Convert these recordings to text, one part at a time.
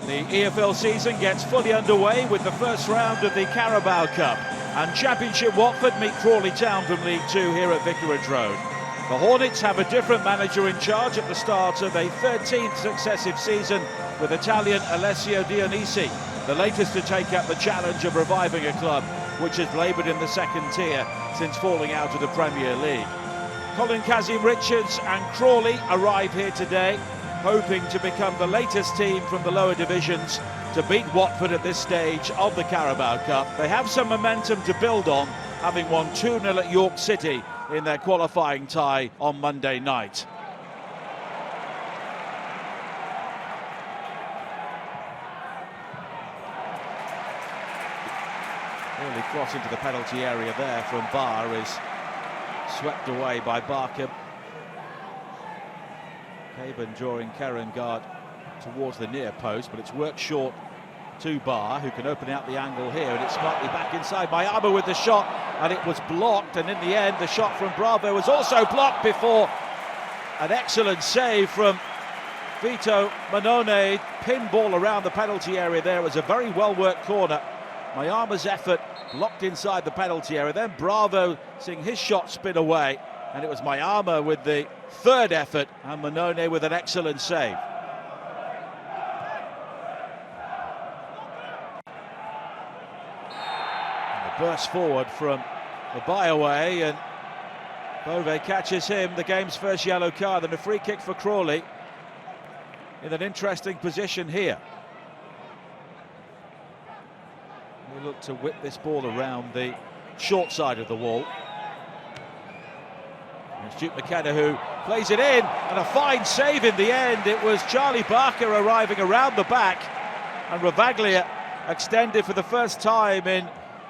The EFL season gets fully underway with the first round of the Carabao Cup, and Championship Watford meet Crawley Town from League Two here at Vicarage Road. The Hornets have a different manager in charge at the start of a 13th successive season, with Italian Alessio Dionisi, the latest to take up the challenge of reviving a club which has laboured in the second tier since falling out of the Premier League. Colin Kazim-Richards and Crawley arrive here today, hoping to become the latest team from the lower divisions to beat Watford at this stage of the Carabao Cup. They have some momentum to build on, having won 2-0 at York City in their qualifying tie on Monday night. Early cross into the penalty area there from Baah is swept away by Barker. Caban drawing Irankunda towards the near post, but it's worked short to Baah, who can open out the angle here, and it's smartly back inside by Abba with the shot, and it was blocked, and in the end the shot from Bravo was also blocked before an excellent save from Vito Manone. Pin ball around the penalty area there. It was a very well worked corner. Mayama's effort blocked inside the penalty area, then Bravo seeing his shot spin away, and it was Mayama with the third effort and Manone with an excellent save. And the burst forward from the buy-away, and Bove catches him, the game's first yellow card, and a free kick for Crawley in an interesting position here. We look to whip this ball around the short side of the wall. It's Duke McKenna who plays it in, and a fine save in the end. It was Charlie Barker arriving around the back, and Ravaglia extended for the first time in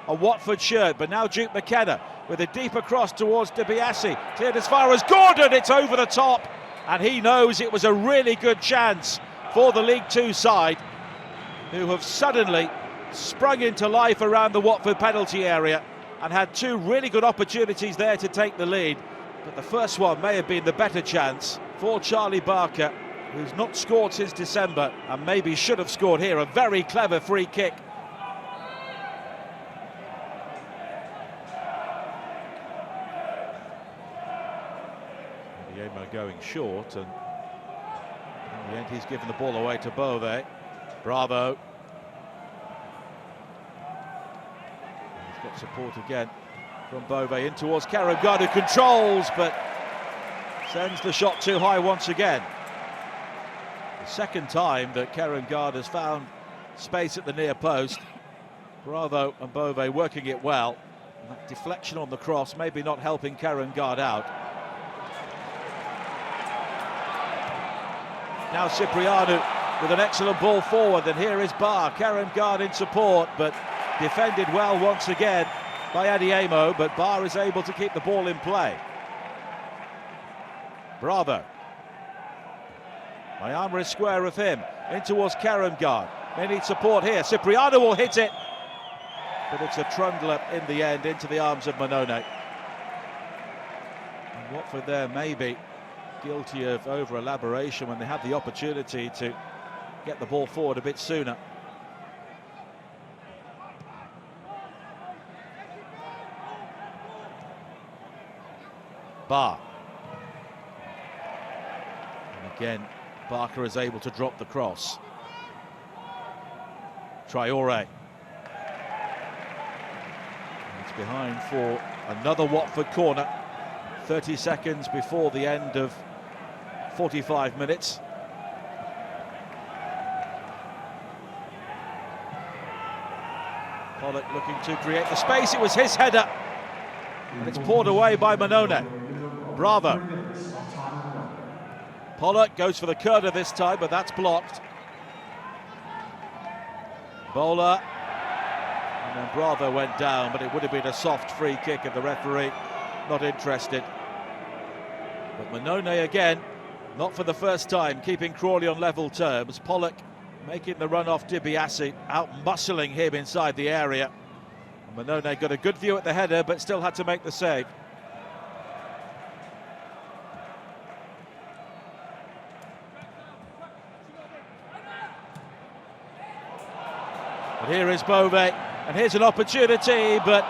a Watford shirt. But now Duke McKenna with a deeper cross towards DiBiase, cleared as far as Gordon. It's over the top, and he knows it was a really good chance for the League Two side, who have suddenly sprung into life around the Watford penalty area and had two really good opportunities there to take the lead. But the first one may have been the better chance for Charlie Barker, who's not scored since December and maybe should have scored here. A very clever free kick. Yema going short, and in the end he's given the ball away to Bove. Bravo. And he's got support again from Bove in towards Irankunda, who controls but sends the shot too high once again. The second time that Irankunda has found space at the near post. Bravo and Bove working it well. And that deflection on the cross maybe not helping Irankunda out. Now Cipriano with an excellent ball forward, and here is Baah. Irankunda in support, but defended well once again by Adeyemo, but Baah is able to keep the ball in play. Bravo. Mayama is square of him, in towards Irankunda. They need support here. Cipriano will hit it, but it's a trundler in the end into the arms of Manone. And Watford there maybe guilty of over-elaboration when they had the opportunity to get the ball forward a bit sooner. Baah. And again, Barker is able to drop the cross. Traore. It's behind for another Watford corner. 30 seconds before the end of 45 minutes. Pollock looking to create the space. It was his header, and it's poured away by Manone. Bravo. Pollock goes for the curler this time, but that's blocked. Bola, and then Bravo went down, but it would have been a soft free kick if the referee not interested. But Manone again, not for the first time, keeping Crawley on level terms. Pollock making the run off DiBiase, out-muscling him inside the area. Manone got a good view at the header, but still had to make the save. But here is Bove, and here's an opportunity, but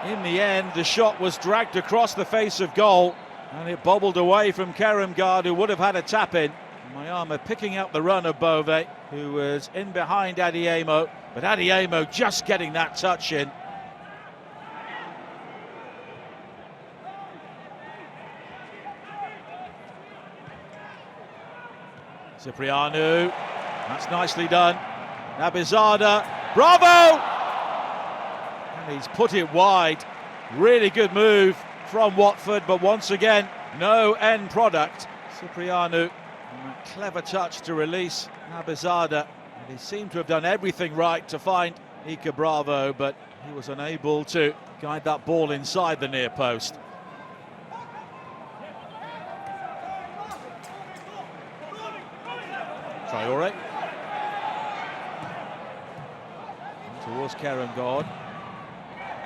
in the end the shot was dragged across the face of goal and it bobbled away from Irankunda, who would have had a tap-in. Mayama picking out the run of Bove, who was in behind Adiemo, but Adiemo just getting that touch in. Cipriano, that's nicely done. Nabizada, bravo! And he's put it wide. Really good move from Watford, but once again, no end product. Cipriano, and that clever touch to release Nabizada. And he seemed to have done everything right to find Ika Bravo, but he was unable to guide that ball inside the near post. Traore towards Irankunda.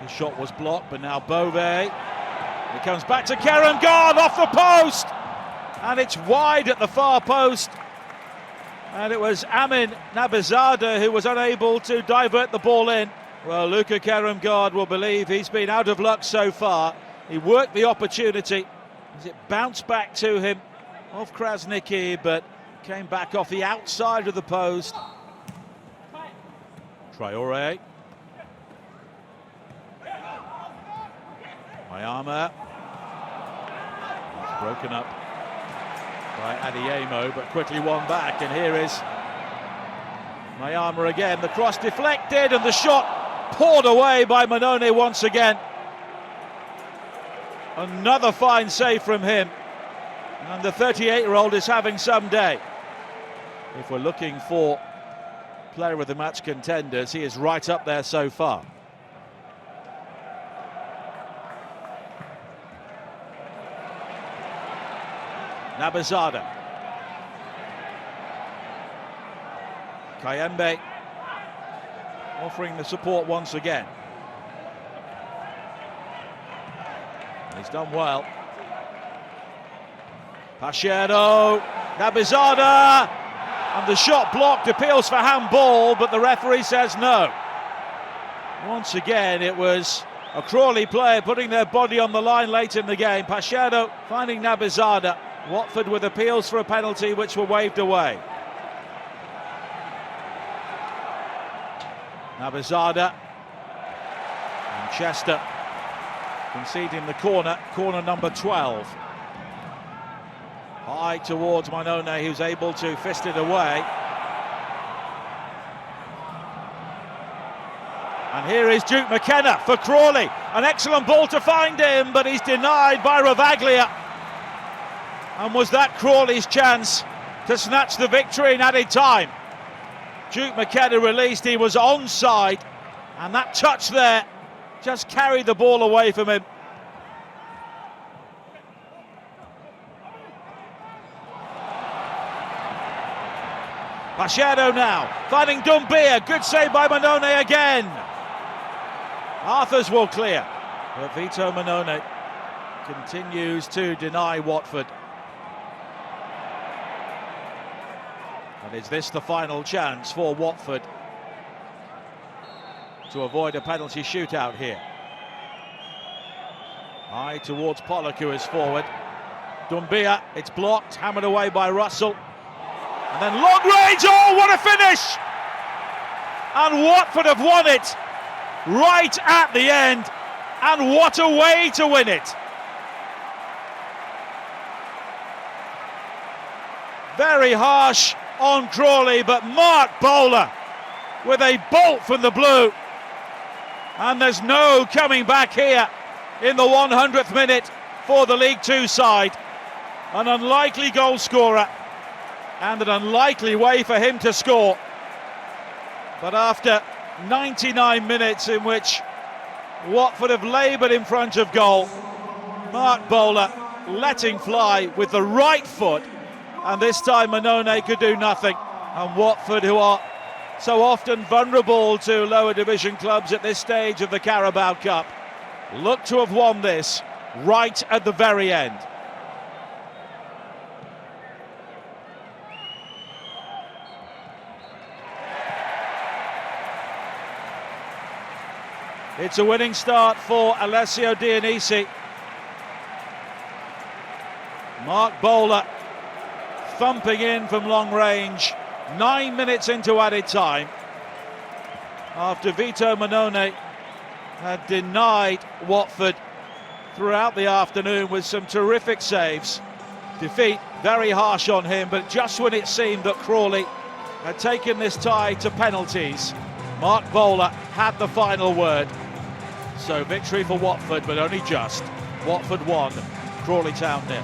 His shot was blocked, but now Bove. It comes back to Irankunda off the post, and it's wide at the far post. And it was Amin Nabizada who was unable to divert the ball in. Well, Luka Irankunda will believe he's been out of luck so far. He worked the opportunity as it bounced back to him off Krasniqi, but came back off the outside of the post. Traore. Mayama. It's broken up by Adiemo, but quickly won back, and here is Mayama again. The cross deflected and the shot poured away by Manone once again. Another fine save from him, and the 38-year-old is having some day. If we're looking for player of the match contenders, he is right up there so far. Nabizada. Kayembe offering the support once again. He's done well. Pachero, Nabizada, and the shot blocked, appeals for handball, but the referee says no. Once again, it was a Crawley player putting their body on the line late in the game. Pachero finding Nabizada. Watford with appeals for a penalty which were waved away. Nabizada and Chester conceding the corner number 12. High towards Manone, who's able to fist it away. And here is Duke McKenna for Crawley. An excellent ball to find him, but he's denied by Ravaglia. And was that Crawley's chance to snatch the victory in added time? Duke McKenna released, he was onside, and that touch there just carried the ball away from him. Pachero now, finding Doumbia, good save by Manone again. Arthurs will clear, but Vito Manone continues to deny Watford. And is this the final chance for Watford to avoid a penalty shootout here? High towards Pollock, who is forward. Doumbia, it's blocked, hammered away by Russell. And then long range, oh, what a finish! And Watford have won it right at the end. And what a way to win it! Very harsh on Crawley, but Marc Bola with a bolt from the blue. And there's no coming back here in the 100th minute for the League Two side. An unlikely goal scorer and an unlikely way for him to score. But after 99 minutes in which Watford have laboured in front of goal, Marc Bola letting fly with the right foot, and this time Manone could do nothing. And Watford, who are so often vulnerable to lower division clubs at this stage of the Carabao Cup, look to have won this right at the very end. It's a winning start for Alessio Dionisi. Marc Bola thumping in from long range, 9 minutes into added time, after Vito Manone had denied Watford throughout the afternoon with some terrific saves. Defeat very harsh on him, but just when it seemed that Crawley had taken this tie to penalties, Marc Bola had the final word. So victory for Watford, but only just. Watford 1, Crawley Town 0.